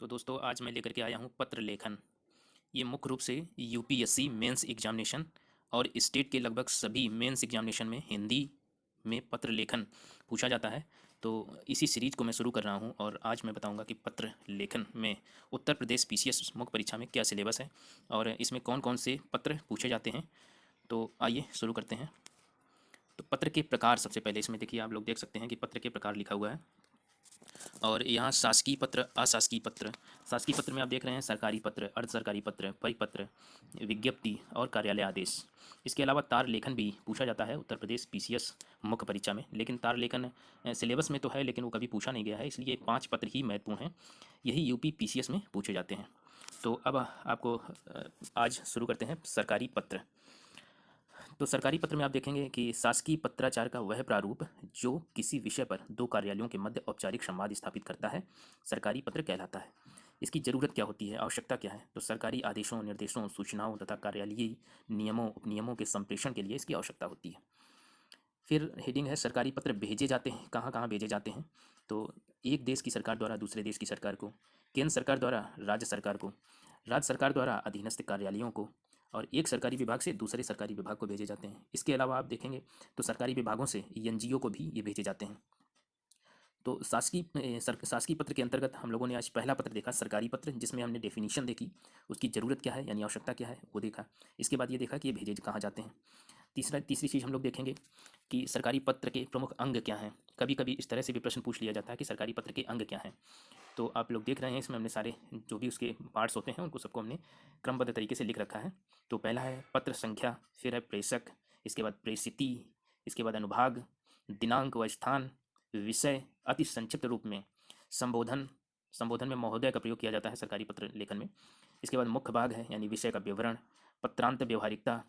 तो दोस्तों आज मैं लेकर के आया हूँ पत्र लेखन। ये मुख्य रूप से यूपीएससी मेंस एग्जामिनेशन और स्टेट के लगभग सभी मेंस एग्जामिनेशन में हिंदी में पत्र लेखन पूछा जाता है। तो इसी सीरीज को मैं शुरू कर रहा हूँ और आज मैं बताऊंगा कि पत्र लेखन में उत्तर प्रदेश पीसीएस मुख्य परीक्षा में क्या सिलेबस है और इसमें कौन कौन से पत्र पूछे जाते हैं। तो आइए शुरू करते हैं। तो पत्र के प्रकार, सबसे पहले इसमें देखिए, आप लोग देख सकते हैं कि पत्र के प्रकार लिखा हुआ है और यहाँ शासकीय पत्र, अशासकीय पत्र। शासकीय पत्र में आप देख रहे हैं सरकारी पत्र, अर्ध सरकारी पत्र, परिपत्र, विज्ञप्ति और कार्यालय आदेश। इसके अलावा तार लेखन भी पूछा जाता है उत्तर प्रदेश पीसीएस मुख्य परीक्षा में, लेकिन तार लेखन सिलेबस में तो है लेकिन वो कभी पूछा नहीं गया है, इसलिए 5 पत्र ही महत्वपूर्ण हैं। यही यूपी पीसीएस में पूछे जाते हैं। तो अब आपको आज शुरू करते हैं सरकारी पत्र। तो सरकारी पत्र में आप देखेंगे कि शासकीय पत्राचार का वह प्रारूप जो किसी विषय पर दो कार्यालयों के मध्य औपचारिक संवाद स्थापित करता है, सरकारी पत्र कहलाता है। इसकी जरूरत क्या होती है, आवश्यकता क्या है? तो सरकारी आदेशों, निर्देशों, सूचनाओं तथा कार्यालयीय नियमों, उपनियमों के संप्रेषण के लिए इसकी आवश्यकता होती है। फिर हेडिंग है सरकारी पत्र भेजे जाते हैं, कहाँ कहाँ भेजे जाते हैं? तो एक देश की सरकार द्वारा दूसरे देश की सरकार को, केंद्र सरकार द्वारा राज्य सरकार को, राज्य सरकार द्वारा अधीनस्थ कार्यालयों को, और एक सरकारी विभाग से दूसरे सरकारी विभाग को भेजे जाते हैं। इसके अलावा आप देखेंगे तो सरकारी विभागों से एनजीओ को भी ये भेजे जाते हैं। तो शासकीय पत्र के अंतर्गत हम लोगों ने आज पहला पत्र देखा, सरकारी पत्र, जिसमें हमने डेफिनेशन देखी, उसकी ज़रूरत क्या है यानी आवश्यकता क्या है वो देखा। इसके बाद ये देखा कि ये भेजे कहाँ जाते हैं। तीसरी चीज़ हम लोग देखेंगे कि सरकारी पत्र के प्रमुख अंग क्या हैं। कभी कभी इस तरह से भी प्रश्न पूछ लिया जाता है कि सरकारी पत्र के अंग क्या हैं। तो आप लोग देख रहे हैं इसमें हमने सारे जो भी उसके पार्ट्स होते हैं उनको सबको हमने क्रमबद्ध तरीके से लिख रखा है। तो पहला है पत्र संख्या, फिर है प्रेषक, इसके बाद प्रेषिती, इसके बाद अनुभाग, दिनांक व स्थान, विषय, अति संक्षिप्त रूप में, संबोधन, संबोधन में महोदय का प्रयोग किया जाता है सरकारी पत्र लेखन में। इसके बाद मुख्य भाग है यानी विषय का विवरण, पत्रांत व्यवहारिकता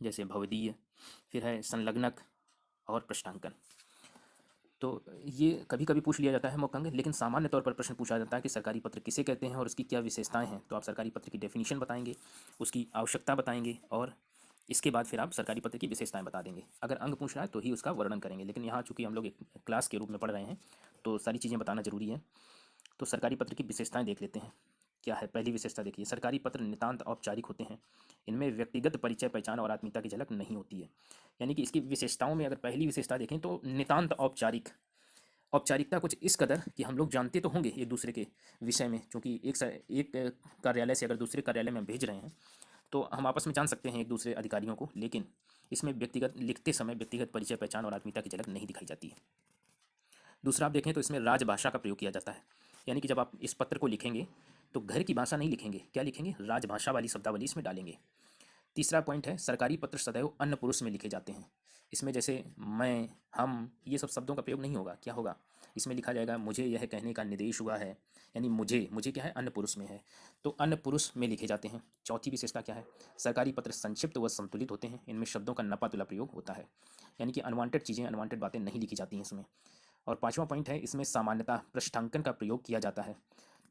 जैसे भवदीय, फिर है संलग्नक और प्रश्नांकन। तो ये कभी कभी पूछ लिया जाता है मुख्य अंग, लेकिन सामान्य तौर पर प्रश्न पूछा जाता है कि सरकारी पत्र किसे कहते हैं और उसकी क्या विशेषताएं हैं। तो आप सरकारी पत्र की डेफिनेशन बताएंगे, उसकी आवश्यकता बताएंगे और इसके बाद फिर आप सरकारी पत्र की विशेषताएं बता देंगे। अगर अंग पूछ रहा है तो ही उसका वर्णन करेंगे, लेकिन यहाँ चूंकि हम लोग एक क्लास के रूप में पढ़ रहे हैं तो सारी चीज़ें बताना जरूरी है। तो सरकारी पत्र की विशेषताएं देख लेते हैं। क्या है पहली विशेषता? देखिए, सरकारी पत्र नितांत औपचारिक होते हैं। इनमें व्यक्तिगत परिचय, पहचान और आत्मीयता की झलक नहीं होती है। यानी कि इसकी विशेषताओं में अगर पहली विशेषता देखें तो नितांत औपचारिक। औपचारिकता कुछ इस कदर कि हम लोग जानते तो होंगे एक दूसरे के विषय में, क्योंकि एक कार्यालय से अगर दूसरे कार्यालय में भेज रहे हैं तो हम आपस में जान सकते हैं एक दूसरे अधिकारियों को, लेकिन इसमें व्यक्तिगत लिखते समय व्यक्तिगत परिचय, पहचान और आत्मीयता की झलक नहीं दिखाई जाती है। दूसरा आप देखें तो इसमें राजभाषा का प्रयोग किया जाता है। यानी कि जब आप इस पत्र को लिखेंगे तो घर की भाषा नहीं लिखेंगे, क्या लिखेंगे? राजभाषा वाली शब्दावली इसमें डालेंगे। तीसरा पॉइंट है सरकारी पत्र सदैव अन्य पुरुष में लिखे जाते हैं। इसमें जैसे मैं, हम, ये सब शब्दों का प्रयोग नहीं होगा। क्या होगा? इसमें लिखा जाएगा मुझे यह कहने का निर्देश हुआ है, यानी मुझे, मुझे क्या है? अन्य पुरुष में है, तो अन्य पुरुष में लिखे जाते हैं। चौथी विशेषता क्या है? सरकारी पत्र संक्षिप्त व संतुलित होते हैं। इनमें शब्दों का नपा तुला प्रयोग होता है, यानी कि अनवांटेड चीज़ें, अनवांटेड बातें नहीं लिखी जाती हैं इसमें। और पांचवा पॉइंट है इसमें सामान्यतः पृष्ठांकन का प्रयोग किया जाता है।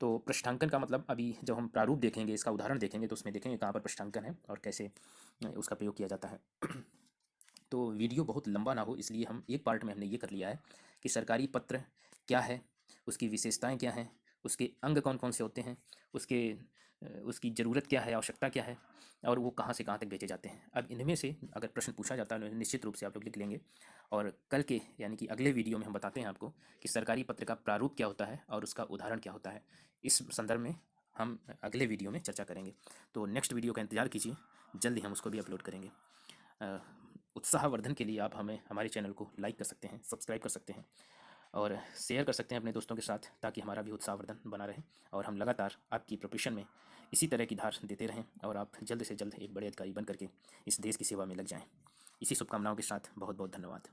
तो पृष्ठांकन का मतलब अभी जब हम प्रारूप देखेंगे, इसका उदाहरण देखेंगे तो उसमें देखेंगे कहाँ पर पृष्ठांकन है और कैसे उसका प्रयोग किया जाता है। तो वीडियो बहुत लंबा ना हो इसलिए हम एक पार्ट में हमने ये कर लिया है कि सरकारी पत्र क्या है, उसकी विशेषताएं क्या हैं, उसके अंग कौन कौन से होते हैं, उसकी ज़रूरत क्या है, आवश्यकता क्या है, और वो कहाँ से कहाँ तक भेजे जाते हैं। अब इनमें से अगर प्रश्न पूछा जाता है तो निश्चित रूप से आप लोग लिख लेंगे। और कल के यानी कि अगले वीडियो में हम बताते हैं आपको कि सरकारी पत्र का प्रारूप क्या होता है और उसका उदाहरण क्या होता है। इस संदर्भ में हम अगले वीडियो में चर्चा करेंगे। तो नेक्स्ट वीडियो का इंतज़ार कीजिए, जल्दी हम उसको भी अपलोड करेंगे। उत्साहवर्धन के लिए आप हमें, हमारे चैनल को लाइक कर सकते हैं, सब्सक्राइब कर सकते हैं और शेयर कर सकते हैं अपने दोस्तों के साथ, ताकि हमारा भी उत्साहवर्धन बना रहे और हम लगातार आपकी प्रोफेशन में इसी तरह की धार देते रहें और आप जल्द से जल्द एक बड़े अधिकारी बन करके इस देश की सेवा में लग जाएं। इसी शुभकामनाओं के साथ बहुत बहुत धन्यवाद।